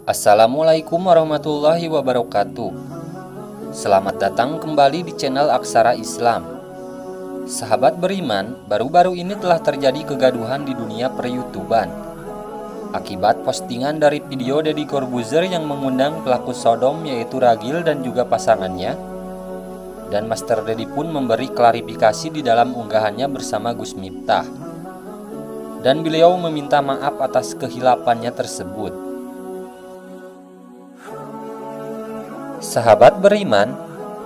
Assalamualaikum warahmatullahi wabarakatuh. Selamat datang kembali di channel Aksara Islam. Sahabat beriman, baru-baru ini telah terjadi kegaduhan di dunia per-YouTuban akibat postingan dari video Deddy Corbuzier yang mengundang pelaku Sodom yaitu Ragil dan juga pasangannya. Dan Master Deddy pun memberi klarifikasi di dalam unggahannya bersama Gus Miftah. Dan beliau meminta maaf atas kehilafannya tersebut. Sahabat beriman,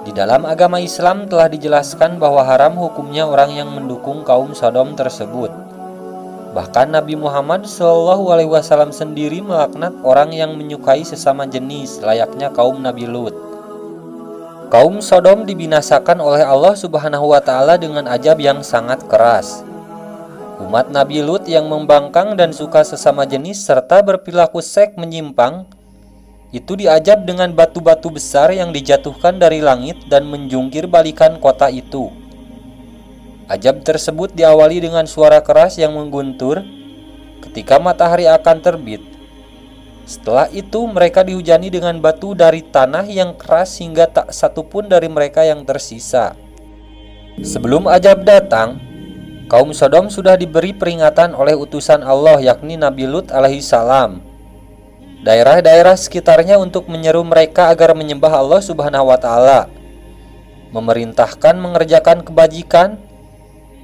di dalam agama Islam telah dijelaskan bahwa haram hukumnya orang yang mendukung kaum Sodom tersebut. Bahkan Nabi Muhammad SAW sendiri melaknat orang yang menyukai sesama jenis layaknya kaum Nabi Lut. Kaum Sodom dibinasakan oleh Allah Subhanahu wa Ta'ala dengan azab yang sangat keras. Umat Nabi Lut yang membangkang dan suka sesama jenis serta berperilaku seks menyimpang itu diazab dengan batu-batu besar yang dijatuhkan dari langit dan menjungkir balikan kota itu. Azab tersebut diawali dengan suara keras yang mengguntur ketika matahari akan terbit. Setelah itu mereka dihujani dengan batu dari tanah yang keras hingga tak satu pun dari mereka yang tersisa. Sebelum azab datang, kaum Sodom sudah diberi peringatan oleh utusan Allah yakni Nabi Lut alaihissalam. Daerah-daerah sekitarnya untuk menyeru mereka agar menyembah Allah Subhanahu wa Ta'ala, memerintahkan mengerjakan kebajikan,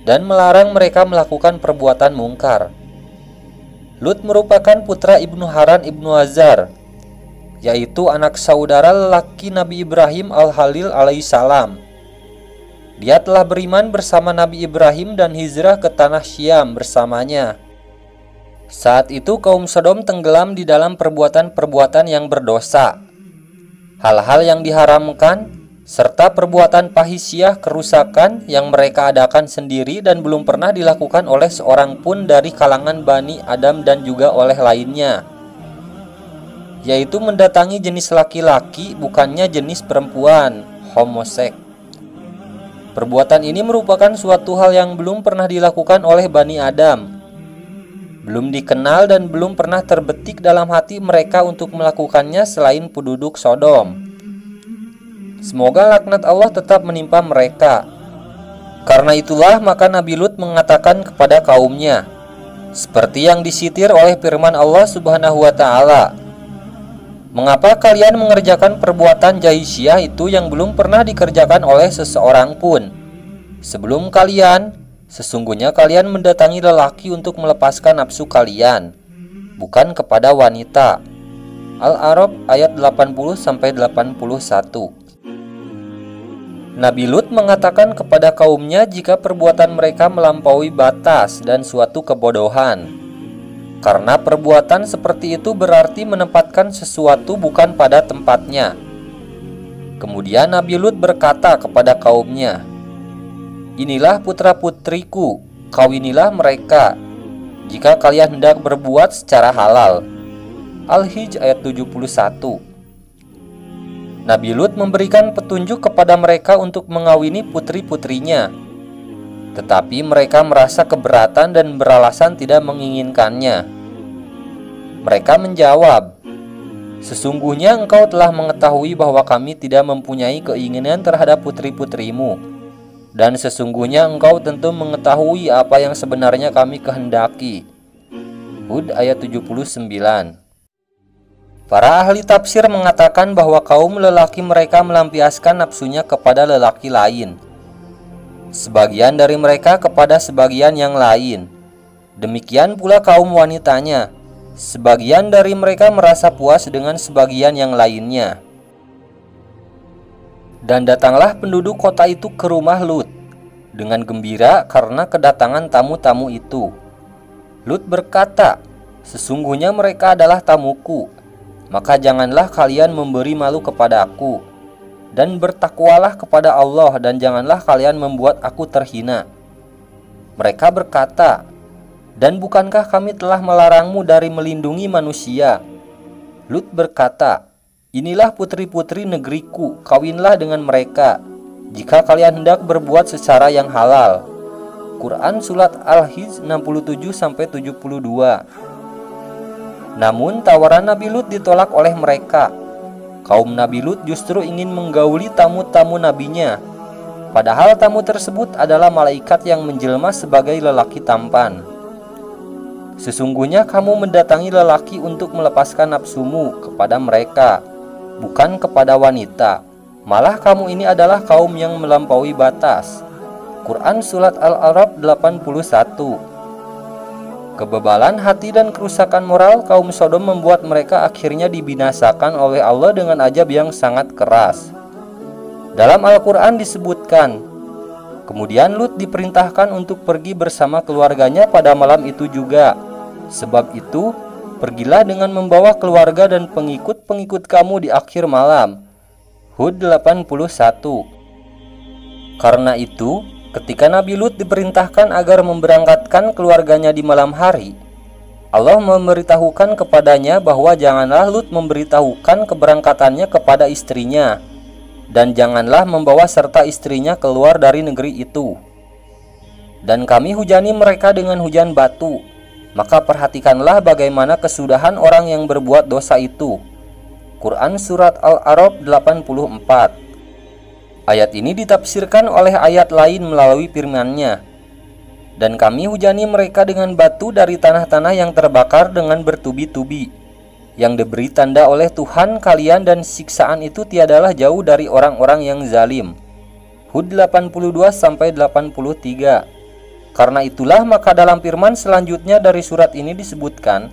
dan melarang mereka melakukan perbuatan mungkar. Lut merupakan putra Ibnu Haran Ibnu Azar, yaitu anak saudara lelaki Nabi Ibrahim al-Khalil alaihissalam. Dia telah beriman bersama Nabi Ibrahim dan hijrah ke tanah Syam bersamanya. Saat itu kaum Sodom tenggelam di dalam perbuatan-perbuatan yang berdosa, hal-hal yang diharamkan, serta perbuatan fahisyah kerusakan yang mereka adakan sendiri dan belum pernah dilakukan oleh seorang pun dari kalangan Bani Adam dan juga oleh lainnya, yaitu mendatangi jenis laki-laki bukannya jenis perempuan, homoseks. Perbuatan ini merupakan suatu hal yang belum pernah dilakukan oleh Bani Adam, belum dikenal dan belum pernah terbetik dalam hati mereka untuk melakukannya selain penduduk Sodom. Semoga laknat Allah tetap menimpa mereka. Karena itulah maka Nabi Lut mengatakan kepada kaumnya, seperti yang disitir oleh firman Allah Subhanahu wa Ta'ala, "Mengapa kalian mengerjakan perbuatan jahisyah itu yang belum pernah dikerjakan oleh seseorang pun? Sebelum kalian, sesungguhnya kalian mendatangi lelaki untuk melepaskan nafsu kalian, bukan kepada wanita." Al-A'raf ayat 80-81. Nabi Lut mengatakan kepada kaumnya jika perbuatan mereka melampaui batas dan suatu kebodohan, karena perbuatan seperti itu berarti menempatkan sesuatu bukan pada tempatnya. Kemudian Nabi Lut berkata kepada kaumnya, "Inilah putra-putriku, kawinilah mereka, jika kalian hendak berbuat secara halal." Al-Hijr ayat 71. Nabi Lut memberikan petunjuk kepada mereka untuk mengawini putri-putrinya, tetapi mereka merasa keberatan dan beralasan tidak menginginkannya. Mereka menjawab, "Sesungguhnya engkau telah mengetahui bahwa kami tidak mempunyai keinginan terhadap putri-putrimu, dan sesungguhnya engkau tentu mengetahui apa yang sebenarnya kami kehendaki." Hud ayat 79. Para ahli tafsir mengatakan bahwa kaum lelaki mereka melampiaskan nafsunya kepada lelaki lain, sebagian dari mereka kepada sebagian yang lain. Demikian pula kaum wanitanya, sebagian dari mereka merasa puas dengan sebagian yang lainnya. Dan datanglah penduduk kota itu ke rumah Lut dengan gembira karena kedatangan tamu-tamu itu. Lut berkata, "Sesungguhnya mereka adalah tamuku, maka janganlah kalian memberi malu kepada aku, dan bertakwalah kepada Allah, dan janganlah kalian membuat aku terhina." Mereka berkata, "Dan bukankah kami telah melarangmu dari melindungi manusia?" Lut berkata, "Inilah putri-putri negeriku, kawinlah dengan mereka, jika kalian hendak berbuat secara yang halal." Quran Surat Al-Hijr 67-72. Namun tawaran Nabi Lut ditolak oleh mereka. Kaum Nabi Lut justru ingin menggauli tamu-tamu nabinya. Padahal tamu tersebut adalah malaikat yang menjelma sebagai lelaki tampan. Sesungguhnya kamu mendatangi lelaki untuk melepaskan nafsumu kepada mereka, bukan kepada wanita. Malah kamu ini adalah kaum yang melampaui batas. Quran Surat Al-A'raf 81. Kebebalan hati dan kerusakan moral kaum Sodom membuat mereka akhirnya dibinasakan oleh Allah dengan azab yang sangat keras. Dalam Al-Quran disebutkan, kemudian Lut diperintahkan untuk pergi bersama keluarganya pada malam itu juga. Sebab itu, pergilah dengan membawa keluarga dan pengikut-pengikut kamu di akhir malam. Hud 81. Karena itu, ketika Nabi Lut diperintahkan agar memberangkatkan keluarganya di malam hari, Allah memberitahukan kepadanya bahwa janganlah Lut memberitahukan keberangkatannya kepada istrinya, dan janganlah membawa serta istrinya keluar dari negeri itu. Dan kami hujani mereka dengan hujan batu. Maka perhatikanlah bagaimana kesudahan orang yang berbuat dosa itu. Quran Surat Al-A'raf 84. Ayat ini ditafsirkan oleh ayat lain melalui firman-Nya, dan kami hujani mereka dengan batu dari tanah-tanah yang terbakar dengan bertubi-tubi, yang diberi tanda oleh Tuhan kalian, dan siksaan itu tiadalah jauh dari orang-orang yang zalim. Hud 82-83. Karena itulah maka dalam firman selanjutnya dari surat ini disebutkan,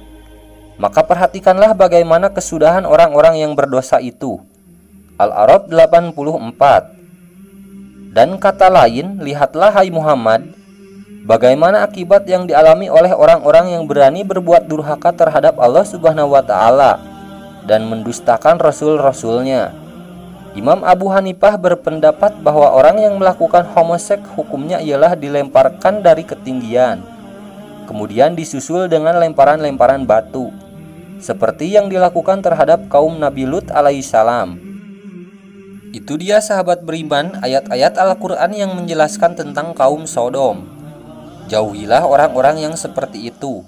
maka perhatikanlah bagaimana kesudahan orang-orang yang berdosa itu. Al-A'raf 84. Dan kata lain, lihatlah hai Muhammad, bagaimana akibat yang dialami oleh orang-orang yang berani berbuat durhaka terhadap Allah Subhanahu wa Ta'ala dan mendustakan Rasul-Rasulnya. Imam Abu Hanifah berpendapat bahwa orang yang melakukan homoseks hukumnya ialah dilemparkan dari ketinggian, kemudian disusul dengan lemparan-lemparan batu, seperti yang dilakukan terhadap kaum Nabi Lut alaihissalam. Itu dia sahabat beriman, ayat-ayat Al-Quran yang menjelaskan tentang kaum Sodom. Jauhilah orang-orang yang seperti itu,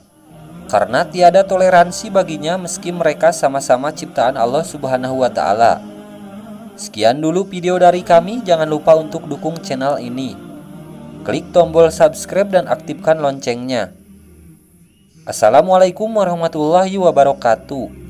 karena tiada toleransi baginya meski mereka sama-sama ciptaan Allah Subhanahu wa Ta'ala. Sekian dulu video dari kami, jangan lupa untuk dukung channel ini. Klik tombol subscribe dan aktifkan loncengnya. Assalamualaikum warahmatullahi wabarakatuh.